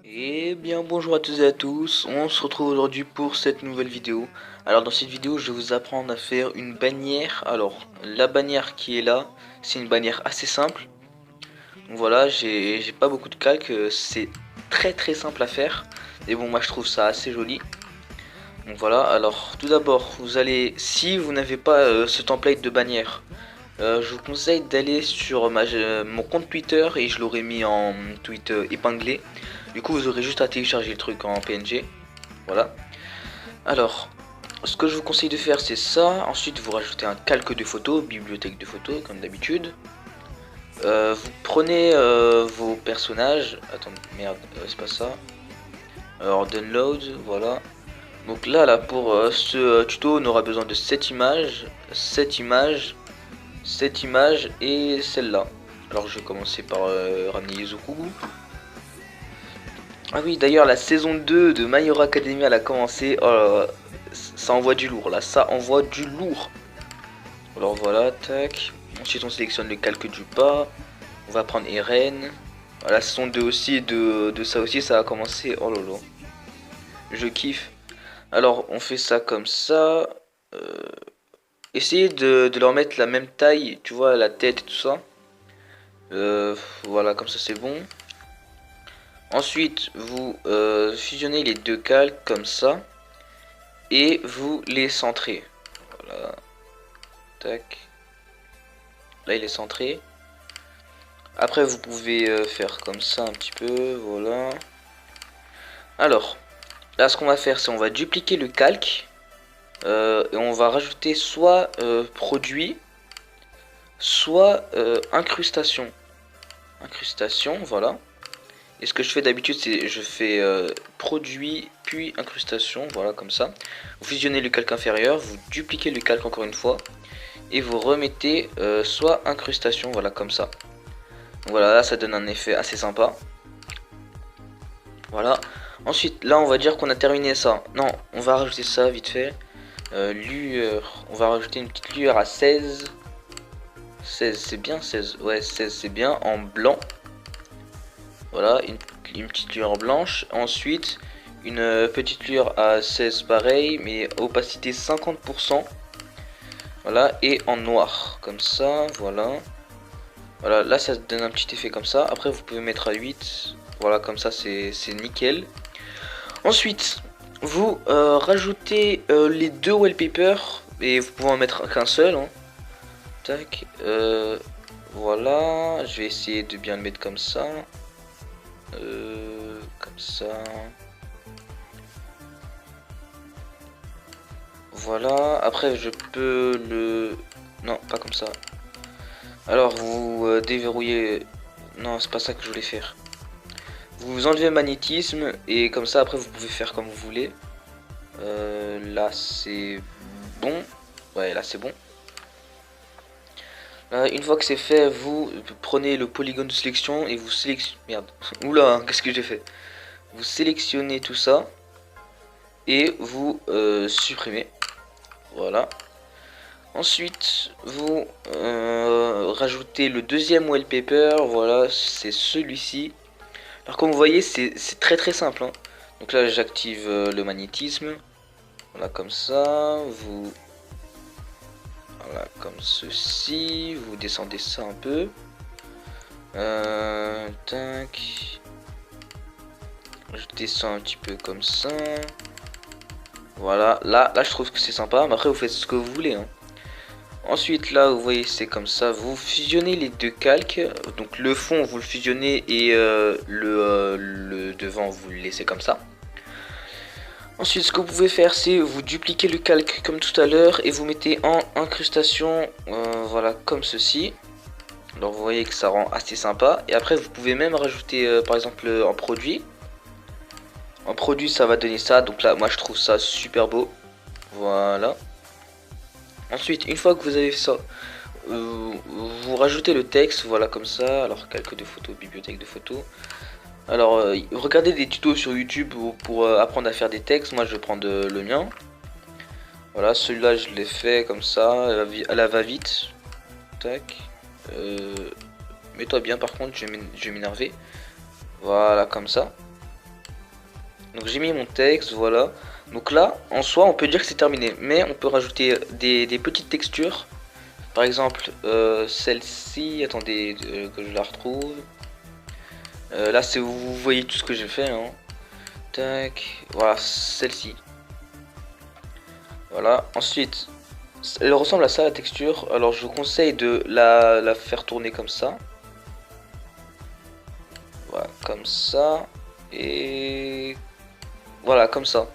Et bien bonjour à toutes et à tous, on se retrouve aujourd'hui pour cette nouvelle vidéo. Alors dans cette vidéo je vais vous apprendre à faire une bannière. Alors la bannière qui est là, c'est une bannière assez simple. Donc voilà, j'ai pas beaucoup de calques, c'est très simple à faire. Et bon, moi je trouve ça assez joli. Donc voilà, alors tout d'abord vous allez, si vous n'avez pas ce template de bannière, je vous conseille d'aller sur mon compte Twitter et je l'aurai mis en tweet épinglé. Du coup vous aurez juste à télécharger le truc en PNG. Voilà. Alors, ce que je vous conseille de faire c'est ça. Ensuite vous rajoutez un calque de photos, bibliothèque de photos comme d'habitude. Vous prenez vos personnages. Attends, merde, c'est pas ça. Alors download, voilà. Donc là pour ce tuto on aura besoin de 7 images, 7 images, 7 images et celle-là. Alors je vais commencer par ramener Izukugu. Ah oui, d'ailleurs la saison 2 de My Hero Academia elle a commencé. Oh là là, ça envoie du lourd là, ça envoie du lourd. Alors voilà, tac. Ensuite on sélectionne le calque du bas. On va prendre Eren. La saison 2 aussi, de ça aussi ça a commencé. Oh là là. Je kiffe. Alors on fait ça comme ça. Essayez de leur mettre la même taille, tu vois, la tête et tout ça. Voilà, comme ça c'est bon. Ensuite, vous fusionnez les deux calques comme ça. Et vous les centrez. Voilà. Tac. Là il est centré. Après vous pouvez faire comme ça un petit peu. Voilà. Alors, là ce qu'on va faire c'est on va dupliquer le calque. Et on va rajouter soit produit, soit incrustation. Incrustation, voilà. Et ce que je fais d'habitude, c'est je fais produit puis incrustation, voilà comme ça. Vous fusionnez le calque inférieur, vous dupliquez le calque encore une fois et vous remettez soit incrustation, voilà comme ça. Donc voilà, là ça donne un effet assez sympa. Voilà. Ensuite, là on va dire qu'on a terminé ça. Non, on va rajouter ça vite fait. Lueur, on va rajouter une petite lueur à 16. 16 c'est bien, 16, ouais 16 c'est bien, en blanc. Voilà, une petite lueur blanche. Ensuite, une petite lueur à 16 pareil, mais opacité 50%. Voilà, et en noir, comme ça, voilà. Voilà, là ça donne un petit effet comme ça. Après, vous pouvez mettre à 8. Voilà, comme ça, c'est nickel. Ensuite, vous rajoutez les deux wallpapers. Et vous pouvez en mettre qu'un seul. Hein. Tac. Voilà, je vais essayer de bien le mettre comme ça. Comme ça. Voilà, après je peux le... Non, pas comme ça. Alors vous déverrouillez... Non, c'est pas ça que je voulais faire. Vous enlevez le magnétisme et comme ça après vous pouvez faire comme vous voulez. Là c'est bon. Ouais, là c'est bon. Une fois que c'est fait, vous prenez le polygone de sélection et vous sélectionnez... Merde. Oula, hein, qu'est-ce que j'ai fait? Vous sélectionnez tout ça et vous supprimez. Voilà. Ensuite, vous rajoutez le deuxième wallpaper. Voilà, c'est celui-ci. Alors comme vous voyez, c'est très simple. Hein. Donc là, j'active le magnétisme. Voilà, comme ça. Vous... Voilà, comme ceci. Vous descendez ça un peu. Tac. Je descends un petit peu comme ça. Voilà, là je trouve que c'est sympa. Mais après, vous faites ce que vous voulez. Hein. Ensuite là vous voyez c'est comme ça, vous fusionnez les deux calques, donc le fond vous le fusionnez et le devant vous le laissez comme ça. Ensuite ce que vous pouvez faire c'est vous dupliquez le calque comme tout à l'heure et vous mettez en incrustation, voilà comme ceci. Alors vous voyez que ça rend assez sympa et après vous pouvez même rajouter par exemple en produit. En produit ça va donner ça, donc là moi je trouve ça super beau, voilà. Ensuite, une fois que vous avez fait ça, vous rajoutez le texte, voilà comme ça. Alors, calque de photos, bibliothèque de photos. Alors, regardez des tutos sur YouTube pour apprendre à faire des textes. Moi, je vais prendre le mien. Voilà, celui-là, je l'ai fait comme ça, à la va-vite. Tac. Mets-toi bien, par contre, je vais m'énerver. Voilà, comme ça. Donc j'ai mis mon texte, voilà. Donc là, en soi, on peut dire que c'est terminé. Mais on peut rajouter des petites textures. Par exemple, celle-ci, attendez que je la retrouve. Là, c'est vous voyez tout ce que j'ai fait. Hein. Tac, voilà, celle-ci. Voilà, ensuite, elle ressemble à ça la texture. Alors je vous conseille de la faire tourner comme ça. Voilà, comme ça. Et voilà, comme ça.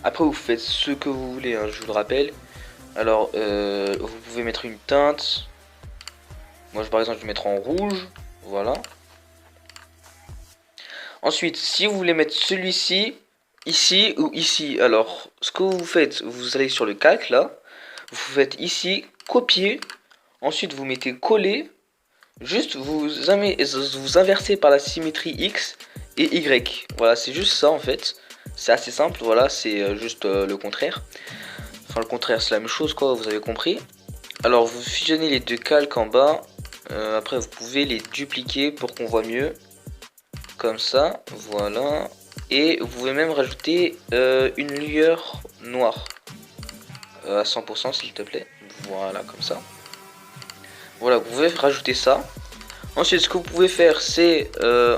Après, vous faites ce que vous voulez, hein, je vous le rappelle. Alors, vous pouvez mettre une teinte. Moi, par exemple, je vais mettre en rouge. Voilà. Ensuite, si vous voulez mettre celui-ci, ici ou ici, alors, ce que vous faites, vous allez sur le calque, là. Vous faites ici, copier. Ensuite, vous mettez coller. Juste, vous inversez par la symétrie X et Y. Voilà, c'est juste ça, en fait. C'est assez simple, voilà, c'est juste le contraire. Enfin, le contraire, c'est la même chose, quoi, vous avez compris. Alors, vous fusionnez les deux calques en bas. Après, vous pouvez les dupliquer pour qu'on voit mieux. Comme ça, voilà. Et vous pouvez même rajouter une lueur noire. À 100%, s'il te plaît. Voilà, comme ça. Voilà, vous pouvez rajouter ça. Ensuite, ce que vous pouvez faire, c'est,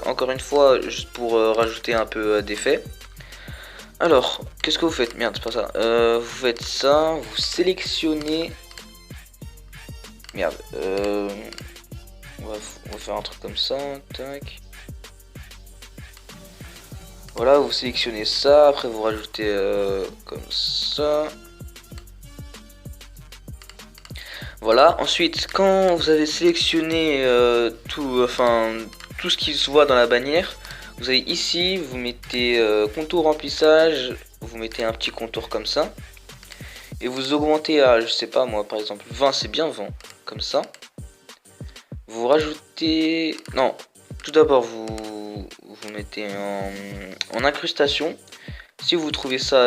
encore une fois, juste pour rajouter un peu d'effet. Alors, qu'est-ce que vous faites? Merde, c'est pas ça. Vous faites ça, vous sélectionnez... Merde, on va faire un truc comme ça, tac. Voilà, vous sélectionnez ça, après vous rajoutez comme ça. Voilà, ensuite, quand vous avez sélectionné tout ce qui se voit dans la bannière, vous allez ici, vous mettez contour remplissage, vous mettez un petit contour comme ça. Et vous augmentez à, je sais pas moi, par exemple 20, c'est bien 20, comme ça. Vous rajoutez... Non, tout d'abord vous mettez en incrustation. Si vous trouvez ça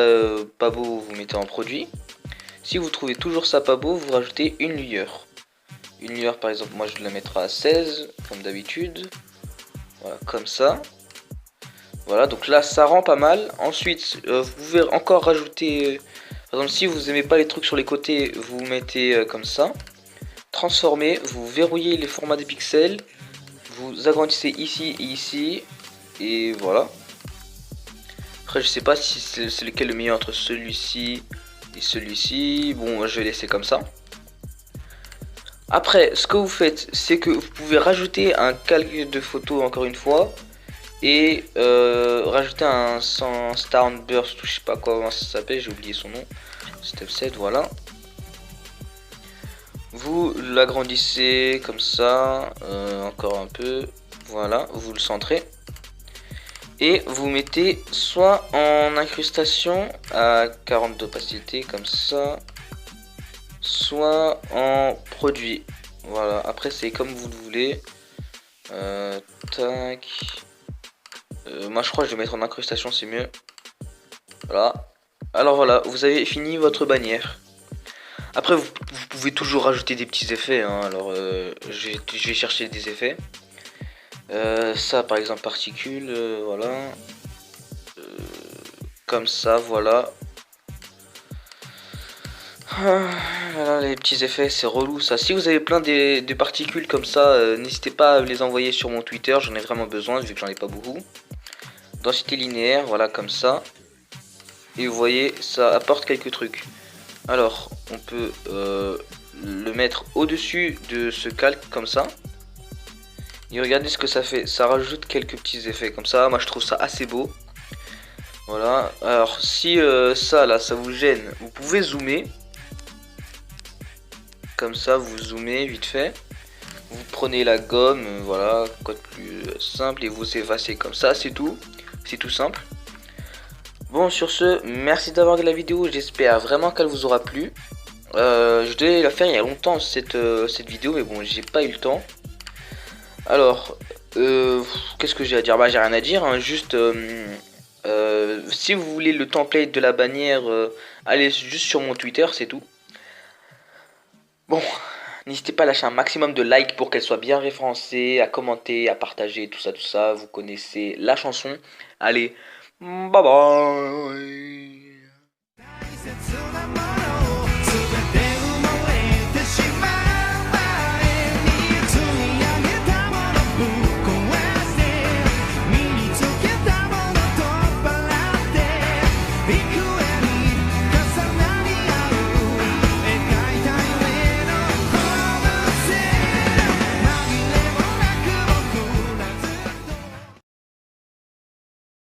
pas beau, vous mettez en produit. Si vous trouvez toujours ça pas beau, vous rajoutez une lueur. Une lueur par exemple, moi je la mettrai à 16, comme d'habitude. Voilà, comme ça. Voilà, donc là ça rend pas mal. Ensuite, vous pouvez encore rajouter... par exemple, si vous aimez pas les trucs sur les côtés, vous mettez comme ça. Transformer, vous verrouillez les formats des pixels. Vous agrandissez ici et ici. Et voilà. Après, je sais pas si c'est lequel le meilleur entre celui-ci et celui-ci. Bon, je vais laisser comme ça. Après, ce que vous faites, c'est que vous pouvez rajouter un calque de photo encore une fois. Et rajouter un Starburst ou je sais pas comment ça s'appelle, j'ai oublié son nom. Step 7, voilà. Vous l'agrandissez comme ça, encore un peu. Voilà, vous le centrez. Et vous mettez soit en incrustation à 40 d'opacité comme ça, soit en produit. Voilà, après c'est comme vous le voulez. Tac. Moi je crois que je vais mettre en incrustation, c'est mieux. Voilà. Alors voilà, vous avez fini votre bannière. Après vous pouvez toujours rajouter des petits effets. Hein. Alors je vais chercher des effets. Ça par exemple particules, voilà. Comme ça, voilà. Voilà les petits effets, c'est relou ça. Si vous avez plein de particules comme ça, n'hésitez pas à les envoyer sur mon Twitter, j'en ai vraiment besoin vu que j'en ai pas beaucoup. Densité linéaire, voilà comme ça. Et vous voyez, ça apporte quelques trucs. Alors, on peut le mettre au-dessus de ce calque comme ça. Et regardez ce que ça fait, ça rajoute quelques petits effets comme ça. Moi je trouve ça assez beau. Voilà, alors si ça là, ça vous gêne, vous pouvez zoomer. Comme ça, vous zoomez vite fait. Vous prenez la gomme, voilà, quoi de plus simple, et vous effacez comme ça, c'est tout. C'est tout simple. Bon, sur ce, merci d'avoir regardé la vidéo, j'espère vraiment qu'elle vous aura plu. Je devais la faire il y a longtemps, cette vidéo, mais bon, j'ai pas eu le temps. Alors, qu'est-ce que j'ai à dire? Bah, j'ai rien à dire, hein, juste... si vous voulez le template de la bannière, allez juste sur mon Twitter, c'est tout. Bon, n'hésitez pas à lâcher un maximum de likes pour qu'elle soit bien référencée, à commenter, à partager, tout ça, vous connaissez la chanson. Allez, Bye bye.